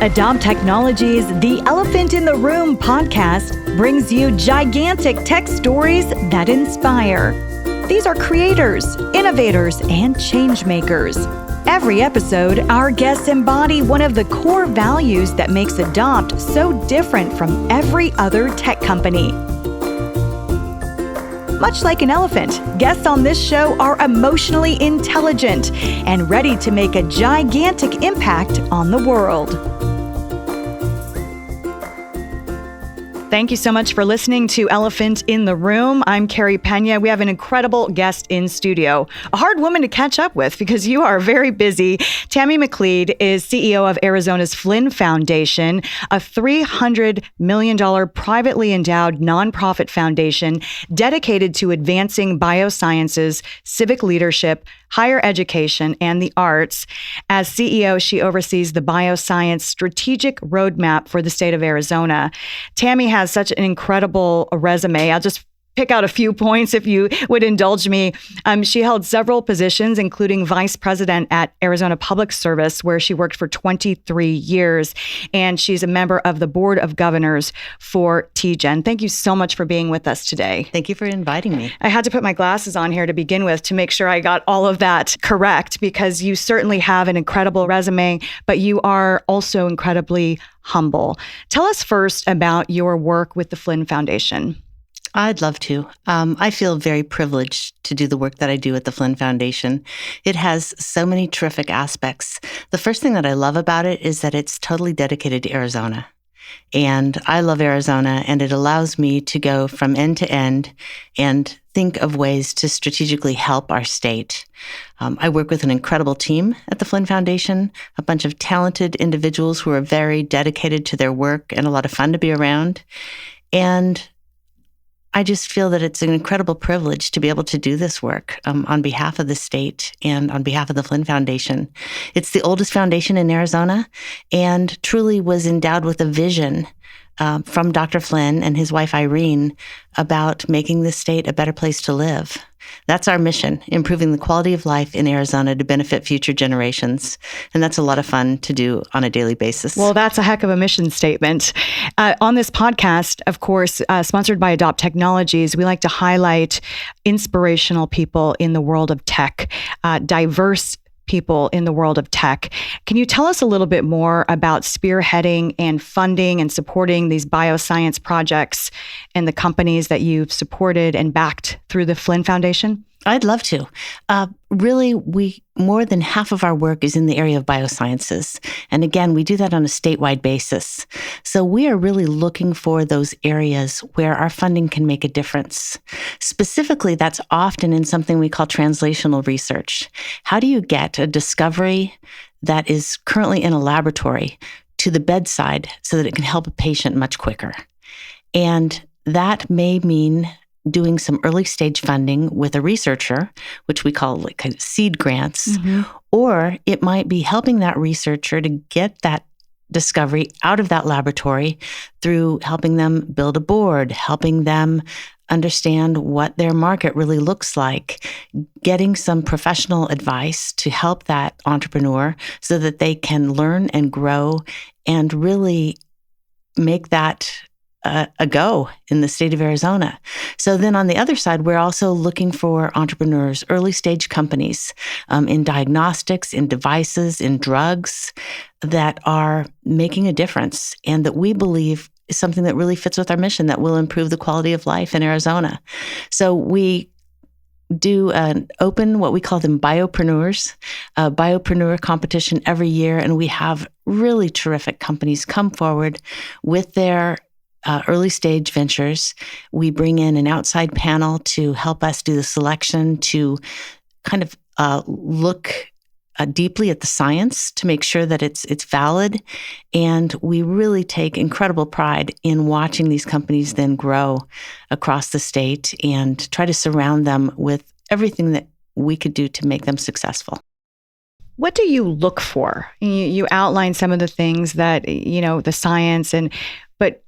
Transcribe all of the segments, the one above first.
Adopt Technologies' The Elephant in the Room podcast brings you gigantic tech stories that inspire. These are creators, innovators, and change makers. Every episode, our guests embody one of the core values that makes Adopt so different from every other tech company. Much like an elephant, guests on this show are emotionally intelligent and ready to make a gigantic impact on the world. Thank you so much for listening to Elephant in the Room. I'm Carrie Pena. We have an incredible guest in studio, a hard woman to catch up with because you are very busy. Tammy Mcleod is CEO of Arizona's Flinn Foundation, a $300 million privately endowed nonprofit foundation dedicated to advancing biosciences, civic leadership, higher education, and the arts. As CEO, she oversees the Bioscience strategic roadmap for the state of Arizona. Tammy has such an incredible resume. I'll just pick out a few points if you would indulge me. She held several positions, including vice president at Arizona Public Service, where she worked for 23 years. And she's a member of the board of governors for TGen. Thank you so much for being with us today. Thank you for inviting me. I had to put my glasses on here to begin with to make sure I got all of that correct, because you certainly have an incredible resume, but you are also incredibly humble. Tell us first about your work with the Flinn Foundation. I'd love to. I feel very privileged to do the work that I do at the Flinn Foundation. It has so many terrific aspects. The first thing that I love about it is that it's totally dedicated to Arizona. And I love Arizona, and it allows me to go from end to end and think of ways to strategically help our state. I work with an incredible team at the Flinn Foundation, a bunch of talented individuals who are very dedicated to their work and a lot of fun to be around. And I just feel that it's an incredible privilege to be able to do this work on behalf of the state and on behalf of the Flinn Foundation. It's the oldest foundation in Arizona and truly was endowed with a vision from Dr. Flinn and his wife Irene about making the state a better place to live. That's our mission, improving the quality of life in Arizona to benefit future generations. And that's a lot of fun to do on a daily basis. Well, that's a heck of a mission statement. On this podcast, of course, sponsored by Adopt Technologies, we like to highlight inspirational people in the world of tech, diverse people in the world of tech. Can you tell us a little bit more about spearheading and funding and supporting these bioscience projects and the companies that you've supported and backed through the Flinn Foundation? I'd love to. Really, more than half of our work is in the area of biosciences. And again, we do that on a statewide basis. So we are really looking for those areas where our funding can make a difference. Specifically, that's often in something we call translational research. How do you get a discovery that is currently in a laboratory to the bedside so that it can help a patient much quicker? And that may mean doing some early stage funding with a researcher, which we call like kind of seed grants, or it might be helping that researcher to get that discovery out of that laboratory through helping them build a board, helping them understand what their market really looks like, getting some professional advice to help that entrepreneur so that they can learn and grow and really make that a go in the state of Arizona. So then on the other side, we're also looking for entrepreneurs, early stage companies in diagnostics, in devices, in drugs that are making a difference and that we believe is something that really fits with our mission that will improve the quality of life in Arizona. So we do an open, what we call them biopreneurs, a biopreneur competition every year. And we have really terrific companies come forward with their early stage ventures. We bring in an outside panel to help us do the selection, to kind of look deeply at the science to make sure that it's valid. And we really take incredible pride in watching these companies then grow across the state and try to surround them with everything that we could do to make them successful. What do you look for? You outlined some of the things that, the science, but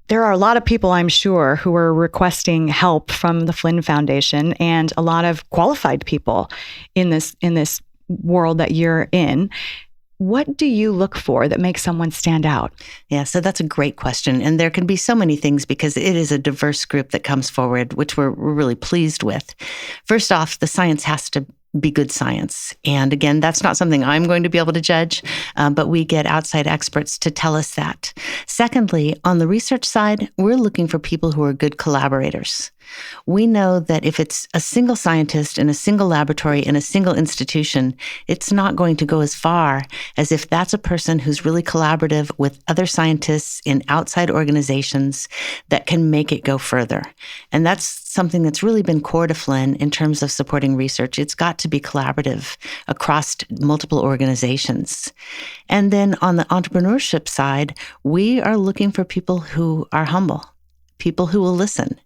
there are a lot of people, I'm sure, who are requesting help from the Flinn Foundation, and a lot of qualified people in this world that you're in. What do you look for that makes someone stand out? Yeah, so that's a great question. And there can be so many things because it is a diverse group that comes forward, which we're really pleased with. First off, the science has to be good science. And again, that's not something I'm going to be able to judge, but we get outside experts to tell us that. Secondly, on the research side, we're looking for people who are good collaborators. We know that if it's a single scientist in a single laboratory in a single institution, it's not going to go as far as if that's a person who's really collaborative with other scientists in outside organizations that can make it go further. And that's something that's really been core to Flinn in terms of supporting research. It's got to be collaborative across multiple organizations. And then on the entrepreneurship side, we are looking for people who are humble, people who will listen.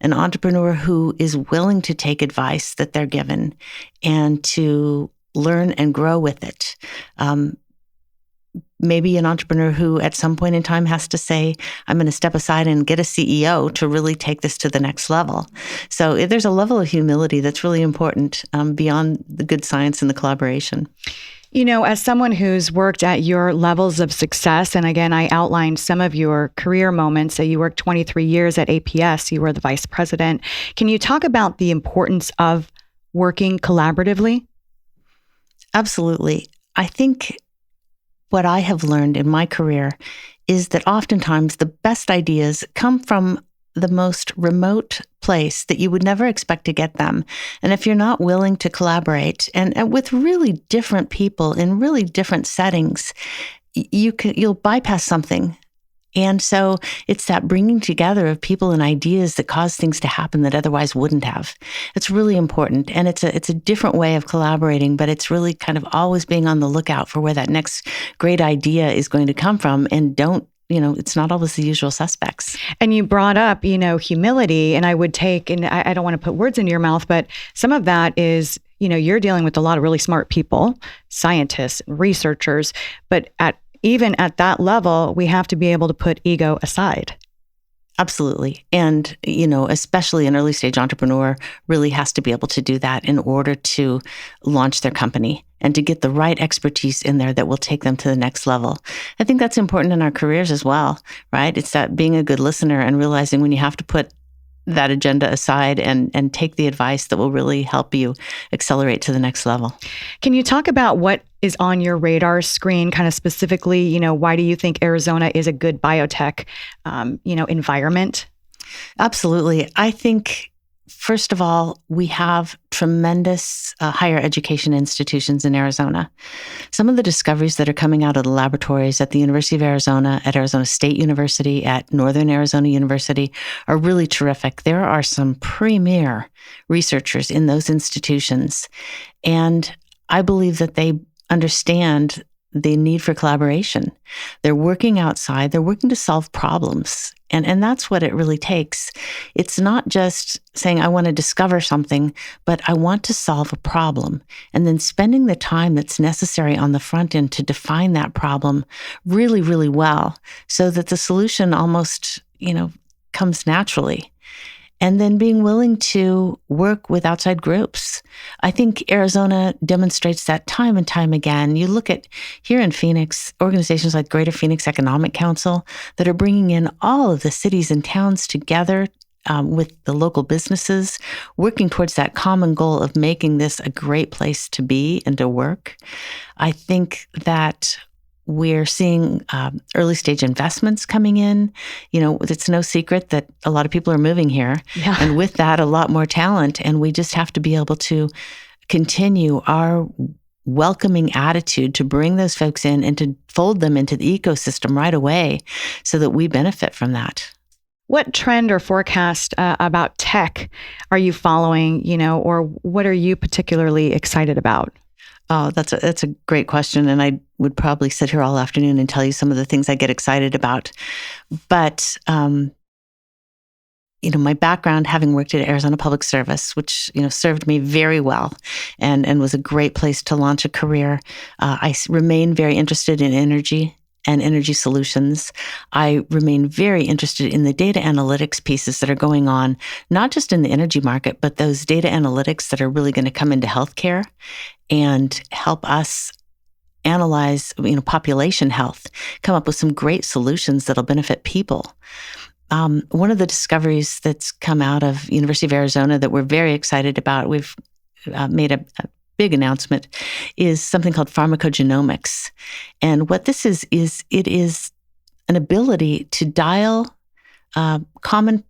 An entrepreneur who is willing to take advice that they're given and to learn and grow with it. Maybe an entrepreneur who at some point in time has to say, I'm going to step aside and get a CEO to really take this to the next level. So there's a level of humility that's really important beyond the good science and the collaboration. You know, as someone who's worked at your levels of success, and again, I outlined some of your career moments. So you worked 23 years at APS, you were the vice president. Can you talk about the importance of working collaboratively? Absolutely. I think what I have learned in my career is that oftentimes the best ideas come from the most remote place that you would never expect to get them. And if you're not willing to collaborate and with really different people in really different settings, you'll bypass something. And so it's that bringing together of people and ideas that cause things to happen that otherwise wouldn't have. It's really important. And it's a different way of collaborating, but it's really kind of always being on the lookout for where that next great idea is going to come from. And it's not always the usual suspects. And you brought up, humility, and I would take, and I don't want to put words in your mouth, but some of that is, you're dealing with a lot of really smart people, scientists, researchers, but even at that level, we have to be able to put ego aside. Absolutely. And, especially an early stage entrepreneur really has to be able to do that in order to launch their company and to get the right expertise in there that will take them to the next level. I think that's important in our careers as well, right? It's that being a good listener and realizing when you have to put that agenda aside and take the advice that will really help you accelerate to the next level. Can you talk about what is on your radar screen, kind of specifically, why do you think Arizona is a good biotech, environment? Absolutely. I think, first of all, we have tremendous higher education institutions in Arizona. Some of the discoveries that are coming out of the laboratories at the University of Arizona, at Arizona State University, at Northern Arizona University are really terrific. There are some premier researchers in those institutions, and I believe that they understand the need for collaboration. They're working outside, they're working to solve problems. And that's what it really takes. It's not just saying, I want to discover something, but I want to solve a problem. And then spending the time that's necessary on the front end to define that problem really, really well so that the solution almost, comes naturally. And then being willing to work with outside groups. I think Arizona demonstrates that time and time again. You look at here in Phoenix, organizations like Greater Phoenix Economic Council that are bringing in all of the cities and towns together with the local businesses, working towards that common goal of making this a great place to be and to work. I think that we're seeing early stage investments coming in. It's no secret that a lot of people are moving here. Yeah. And with that, a lot more talent. And we just have to be able to continue our welcoming attitude to bring those folks in and to fold them into the ecosystem right away so that we benefit from that. What trend or forecast about tech are you following, or what are you particularly excited about? Oh, that's a great question. And I would probably sit here all afternoon and tell you some of the things I get excited about. But, my background, having worked at Arizona Public Service, which, served me very well and was a great place to launch a career. I remain very interested in energy and energy solutions. I remain very interested in the data analytics pieces that are going on, not just in the energy market, but those data analytics that are really going to come into healthcare and help us analyze, population health, come up with some great solutions that'll benefit people. One of the discoveries that's come out of University of Arizona that we're very excited about, we've made a big announcement, is something called pharmacogenomics. And what this is it is an ability to dial common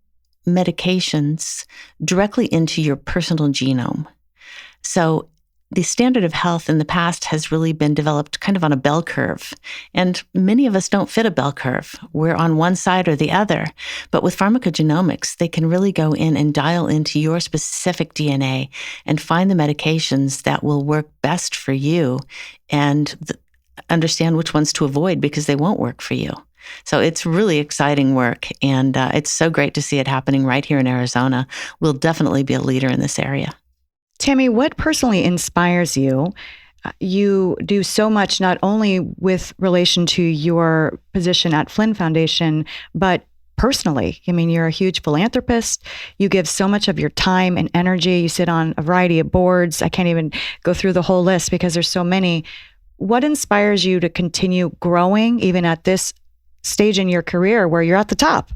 medications directly into your personal genome. So the standard of health in the past has really been developed kind of on a bell curve. And many of us don't fit a bell curve. We're on one side or the other. But with pharmacogenomics, they can really go in and dial into your specific DNA and find the medications that will work best for you and understand which ones to avoid because they won't work for you. So it's really exciting work. And it's so great to see it happening right here in Arizona. We'll definitely be a leader in this area. Tammy, what personally inspires you? You do so much, not only with relation to your position at Flinn Foundation, but personally. I mean, you're a huge philanthropist. You give so much of your time and energy. You sit on a variety of boards. I can't even go through the whole list because there's so many. What inspires you to continue growing, even at this stage in your career where you're at the top?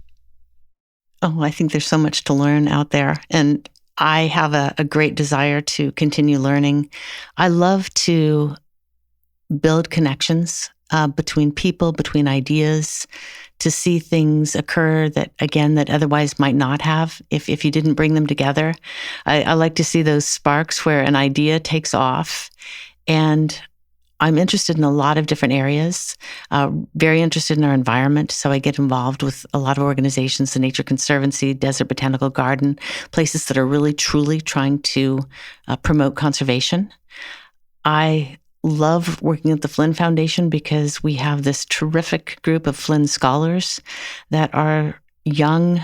Oh, I think there's so much to learn out there. And I have a great desire to continue learning. I love to build connections between people, between ideas, to see things occur that otherwise might not have if you didn't bring them together. I like to see those sparks where an idea takes off. And I'm interested in a lot of different areas, very interested in our environment. So I get involved with a lot of organizations, the Nature Conservancy, Desert Botanical Garden, places that are really, truly trying to promote conservation. I love working at the Flinn Foundation because we have this terrific group of Flinn scholars that are young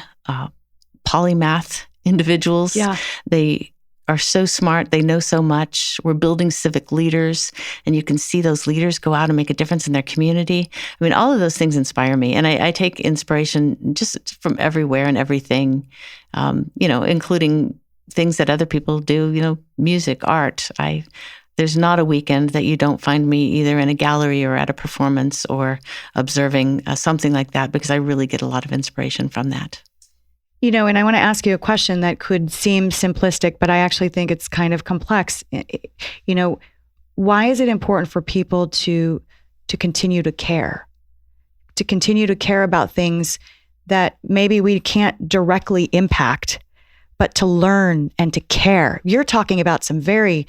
polymath individuals. Yeah. They are so smart. They know so much. We're building civic leaders, and you can see those leaders go out and make a difference in their community. I mean, all of those things inspire me, and I take inspiration just from everywhere and everything, including things that other people do, music, art. There's not a weekend that you don't find me either in a gallery or at a performance or observing something like that, because I really get a lot of inspiration from that. And I want to ask you a question that could seem simplistic, but I actually think it's kind of complex. Why is it important for people to continue to care about things that maybe we can't directly impact, but to learn and to care? You're talking about some very,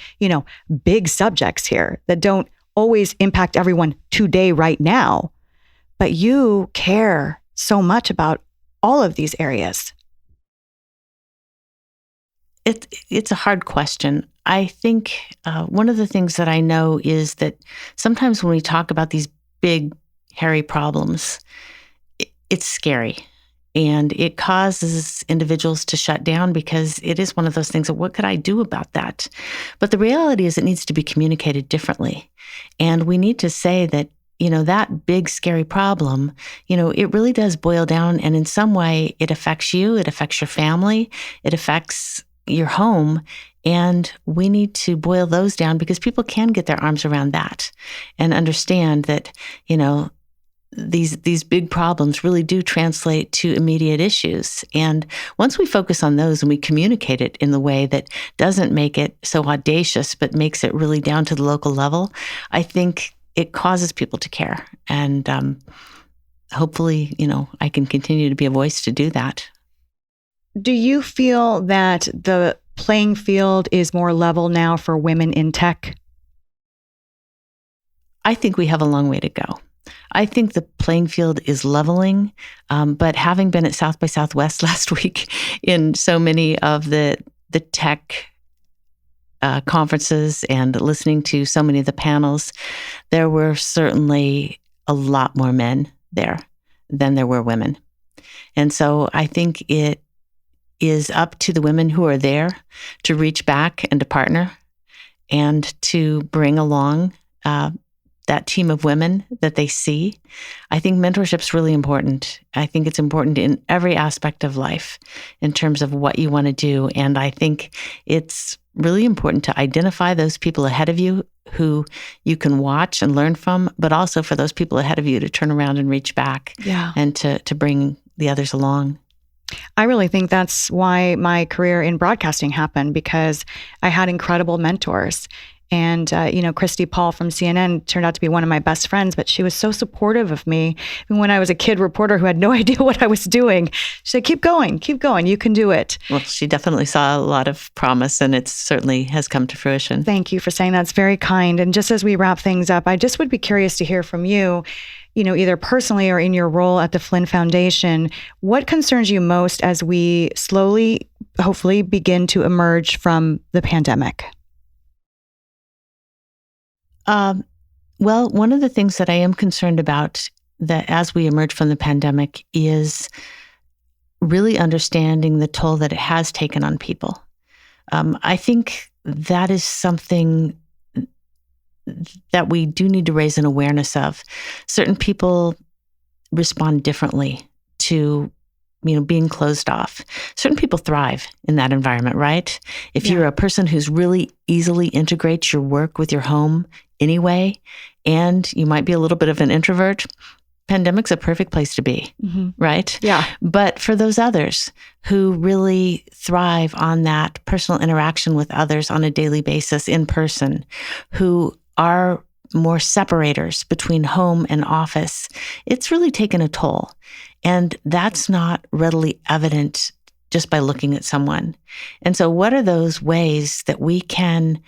big subjects here that don't always impact everyone today, right now, but you care so much about all of these areas. It's a hard question. I think one of the things that I know is that sometimes when we talk about these big, hairy problems, it's scary. And it causes individuals to shut down because it is one of those things that, what could I do about that? But the reality is it needs to be communicated differently. And we need to say that, that big, scary problem, it really does boil down. And in some way, it affects you, it affects your family, it affects your home. And we need to boil those down because people can get their arms around that and understand that, these big problems really do translate to immediate issues. And once we focus on those and we communicate it in the way that doesn't make it so audacious, but makes it really down to the local level, I think it causes people to care. And hopefully, I can continue to be a voice to do that. Do you feel that the playing field is more level now for women in tech? I think we have a long way to go. I think the playing field is leveling, but having been at South by Southwest last week in so many of the tech conferences and listening to so many of the panels, there were certainly a lot more men there than there were women. And so I think it is up to the women who are there to reach back and to partner and to bring along that team of women that they see. I think mentorship is really important. I think it's important in every aspect of life in terms of what you want to do. And I think it's really important to identify those people ahead of you who you can watch and learn from, but also for those people ahead of you to turn around and reach back and to bring the others along. I really think that's why my career in broadcasting happened, because I had incredible mentors. And, Christy Paul from CNN turned out to be one of my best friends, but she was so supportive of me. Even when I was a kid reporter who had no idea what I was doing, she said, keep going, you can do it. Well, she definitely saw a lot of promise, and it certainly has come to fruition. Thank you for saying that. It's very kind. And just as we wrap things up, I just would be curious to hear from you, either personally or in your role at the Flinn Foundation, what concerns you most as we slowly, hopefully, begin to emerge from the pandemic? Well, one of the things that I am concerned about that as we emerge from the pandemic is really understanding the toll that it has taken on people. I think that is something that we do need to raise an awareness of. Certain people respond differently to being closed off. Certain people thrive in that environment, right? If you're a person who's really easily integrates your work with your home anyway, and you might be a little bit of an introvert, pandemic's a perfect place to be, right? Yeah. But for those others who really thrive on that personal interaction with others on a daily basis in person, who are more separators between home and office, it's really taken a toll. And that's not readily evident just by looking at someone. And so what are those ways that we can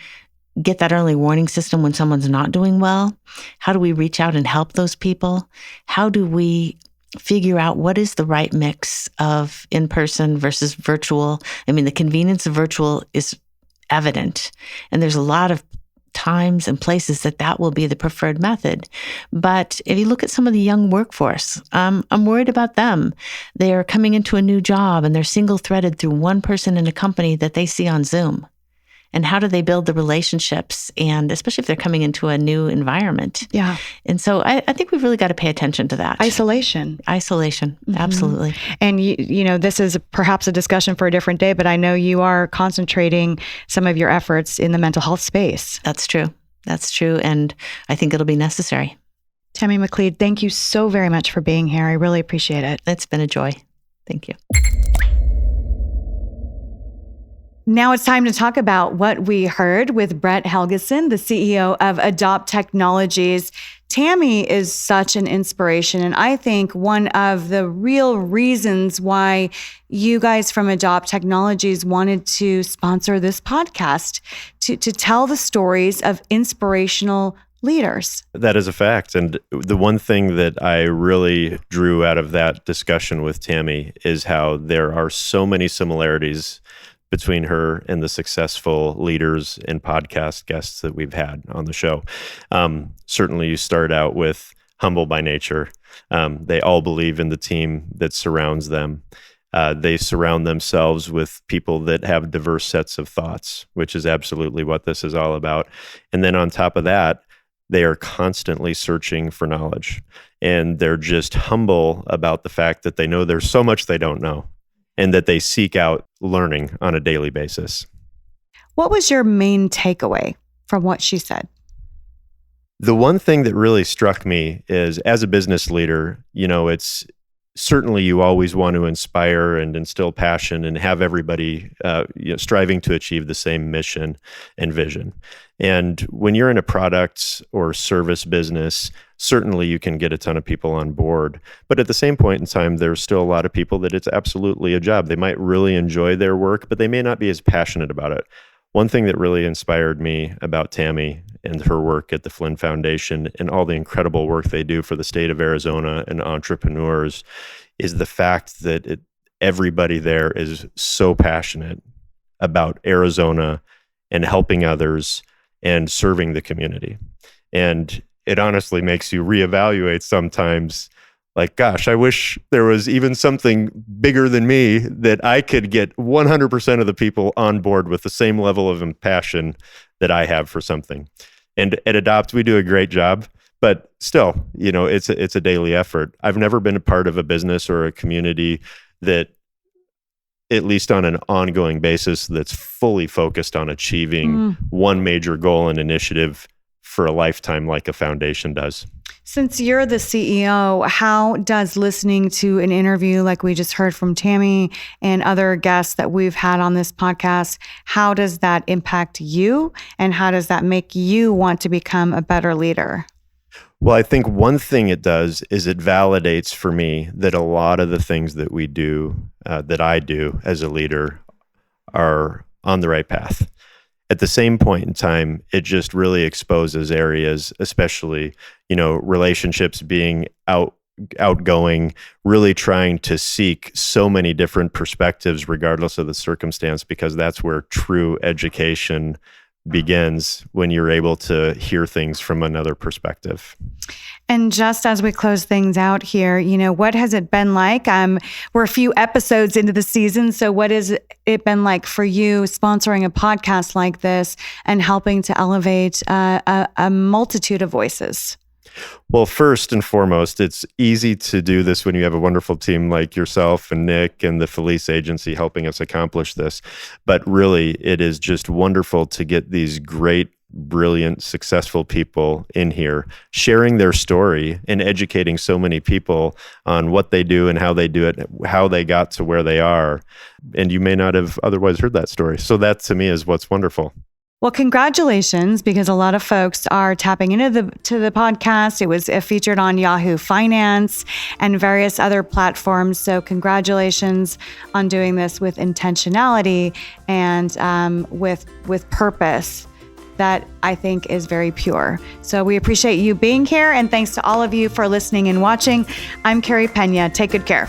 get that early warning system when someone's not doing well? How do we reach out and help those people? How do we figure out what is the right mix of in-person versus virtual? I mean, the convenience of virtual is evident, and there's a lot of times and places that will be the preferred method. But if you look at some of the young workforce, I'm worried about them. They are coming into a new job and they're single-threaded through one person in a company that they see on Zoom. And how do they build the relationships? And especially if they're coming into a new environment. Yeah. And so I think we've really got to pay attention to that. Isolation. Absolutely. And this is perhaps a discussion for a different day, but I know you are concentrating some of your efforts in the mental health space. That's true. And I think it'll be necessary. Tammy Mcleod, thank you so very much for being here. I really appreciate it. It's been a joy. Thank you. Now it's time to talk about what we heard with Brett Helgeson, the CEO of Adopt Technologies. Tammy is such an inspiration, and I think one of the real reasons why you guys from Adopt Technologies wanted to sponsor this podcast, to tell the stories of inspirational leaders. That is a fact. And the one thing that I really drew out of that discussion with Tammy is how there are so many similarities between her and the successful leaders and podcast guests that we've had on the show. Certainly you start out with humble by nature. They all believe in the team that surrounds them. They surround themselves with people that have diverse sets of thoughts, which is absolutely what this is all about. And then on top of that, they are constantly searching for knowledge. And they're just humble about the fact that they know there's so much they don't know, and that they seek out learning on a daily basis. What was your main takeaway from what she said? The one thing that really struck me is, as a business leader, it's certainly you always want to inspire and instill passion and have everybody striving to achieve the same mission and vision. And when you're in a product or service business, certainly you can get a ton of people on board. But at the same point in time, there's still a lot of people that it's absolutely a job. They might really enjoy their work, but they may not be as passionate about it. One thing that really inspired me about Tammy and her work at the Flinn Foundation and all the incredible work they do for the state of Arizona and entrepreneurs is the fact that everybody there is so passionate about Arizona and helping others and serving the community. And it honestly makes you reevaluate sometimes, like, gosh, I wish there was even something bigger than me that I could get 100% of the people on board with the same level of passion that I have for something. And at Adopt, we do a great job, but still, it's a daily effort. I've never been a part of a business or a community that, at least on an ongoing basis, that's fully focused on achieving one major goal and initiative for a lifetime like a foundation does. Since you're the CEO, how does listening to an interview like we just heard from Tammy and other guests that we've had on this podcast, how does that impact you? And how does that make you want to become a better leader? Well, I think one thing it does is it validates for me that a lot of the things that we do, that I do as a leader, are on the right path. At the same point in time, it just really exposes areas, especially, relationships, being outgoing, really trying to seek so many different perspectives regardless of the circumstance, because that's where true education begins, when you're able to hear things from another perspective. And just as we close things out here, what has it been like? We're a few episodes into the season. So what has it been like for you sponsoring a podcast like this and helping to elevate a multitude of voices? Well, first and foremost, it's easy to do this when you have a wonderful team like yourself and Nick and the Felice Agency helping us accomplish this. But really, it is just wonderful to get these great, brilliant, successful people in here sharing their story and educating so many people on what they do and how they do it, how they got to where they are. And you may not have otherwise heard that story. So that to me is what's wonderful. Well, congratulations, because a lot of folks are tapping into the podcast. It was featured on Yahoo Finance and various other platforms. So congratulations on doing this with intentionality and with purpose that I think is very pure. So we appreciate you being here, and thanks to all of you for listening and watching. I'm Carrie Pena. Take good care.